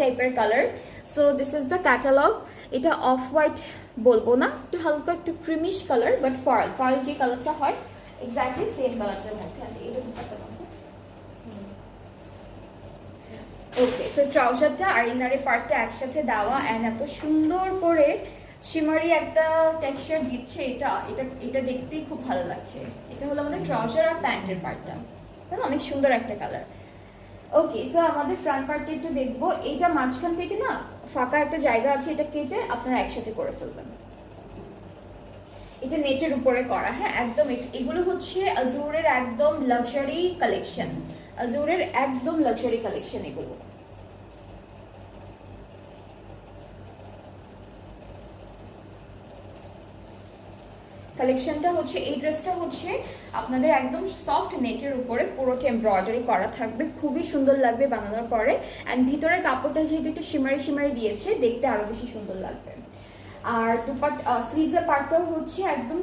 টাইপের colour. So this is the catalogue. এটা off white বলবো না, একটু হালকা একটু ক্রিমিশ কালার, বাট পার্ল যে কালারটা হয় এক্স্যাক্টলি সেম কালারটার মধ্যে আছে। এটা দুপাট্টা বানাবো। ওকে, সো ট্রাউজারটা আর ইনারের পার্টটা একসাথে দেওয়া অ্যান্ড এত সুন্দর করে শিমারি একটা টেক্সচার দিচ্ছে। এটা এটা এটা দেখতেই খুব ভালো লাগছে। এটা হলো আমাদের ট্রাউজার আর প্যান্টের পার্টটা, তাই না? অনেক সুন্দর একটা কালার। ওকে, সো আমাদের ফ্রন্ট পার্টটা একটু দেখবো। এইটা মাঝখান থেকে না ফাঁকা একটা জায়গা আছে, এটা কেটে আপনারা একসাথে করে ফেলবেন। এটা নেটের উপরে করা, হ্যাঁ একদম। এগুলো হচ্ছে আজুরের একদম লাক্সারি কালেকশন, আজুরের একদম লাক্সারি কালেকশন এগুলো। কালেকশনটা হচ্ছে, এই ড্রেসটা হচ্ছে আপনাদের একদম সফট নেটের উপরে পুরোটা এমব্রয়ডারি করা থাকবে, খুবই সুন্দর লাগবে বানানোর পরে। অ্যান্ড ভিতরে কাপড়টা যেহেতু একটু শিমারি শিমারি দিয়েছে, দেখতে আরো বেশি সুন্দর লাগবে। আর স্লিভসের পার্টটাও হচ্ছে একদম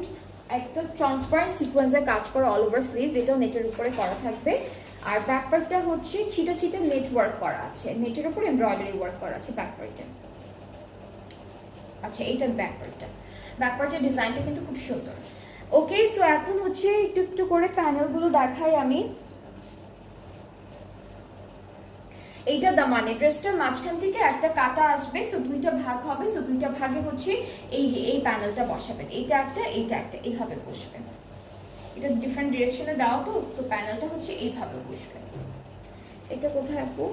একটা ট্রান্সপারেন্ট সিকোয়েন্সের কাজ করা অল ওভার স্লিভস, এটাও নেটের উপরে করা থাকবে। আর ব্যাক পার্টটা হচ্ছে ছিটা ছিটা নেট ওয়ার্ক করা আছে, নেটের উপরে এমব্রয়ডারি ওয়ার্ক করা আছে ব্যাক পার্টে। আচ্ছা, এইটার ব্যাক পার্টের ডিজাইনটা কিন্তু খুব সুন্দর। ওকে, সো এখন হচ্ছে একটু একটু করে প্যানেলগুলো দেখাই আমি। এইটা দামানে ড্রেসটার মাঝখান থেকে একটা কাটা আসবে, সো দুইটা ভাগ হবে। সো দুইটা ভাগে হচ্ছে এই যে এই প্যানেলটা বসাবেন, এইটা একটা এইটা একটা, এইভাবে বসবেন। এটা ডিফারেন্ট ডিরেকশনে দেওয়া, তো প্যানেলটা হচ্ছে এইভাবে বসবে। এটা কোথায় আপু?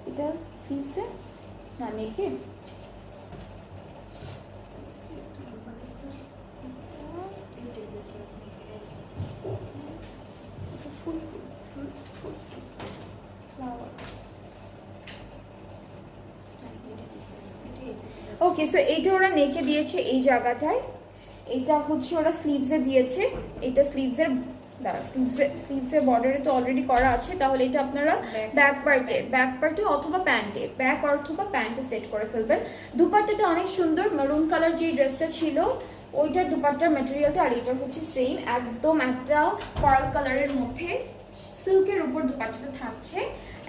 এটা স্লিভসে না নেকে? ওকে, সো এইটা ওরা নেকে দিয়েছে এই জায়গাটায়, এটা হচ্ছে ওরা স্লিভসে দিয়েছে। এটা স্লিভসের বর্ডারে তো অলরেডি করা আছে, তাহলে এটা আপনারা ব্যাক পার্টে অথবা প্যান্টে সেট করে ফেলবেন। দুপাট্টাটা অনেক সুন্দর, মেরুন কালার যে ড্রেসটা ছিল ওইটার দুপাট্টার ম্যাটেরিয়ালটা, আর এটা হচ্ছে সেম একদম একটা পার্ল কালারের মধ্যে সিল্কের উপর দুপাট্টাটা থাকছে।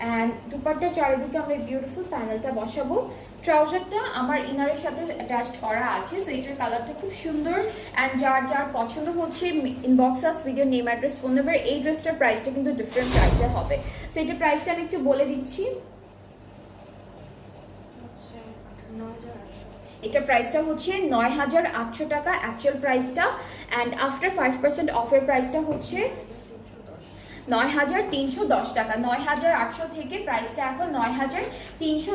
অ্যান্ড দুপাট্টার চারিদিকে আমরা বিউটিফুল প্যানেলটা বসাবো। ট্রাউজারটা আমার ইনারের সাথে অ্যাটাচড করা আছে, সো এটার কালারটা খুব সুন্দর। অ্যান্ড যার পছন্দ হচ্ছে ইনবক্স আস video name address phone number. এই ড্রেসটার প্রাইসটা কিন্তু ডিফারেন্ট প্রাইসে হবে, সো এটার প্রাইসটা আমি একটু বলে দিচ্ছি। এটার প্রাইসটা হচ্ছে ৯,৮০০ টাকা অ্যাকচুয়াল প্রাইসটা, অ্যান্ড আফটার 5% অফের প্রাইসটা হচ্ছে ৯,৩১০ টাকা। ৯,৮০০ থেকে প্রাইসটা এখন ৯,৩10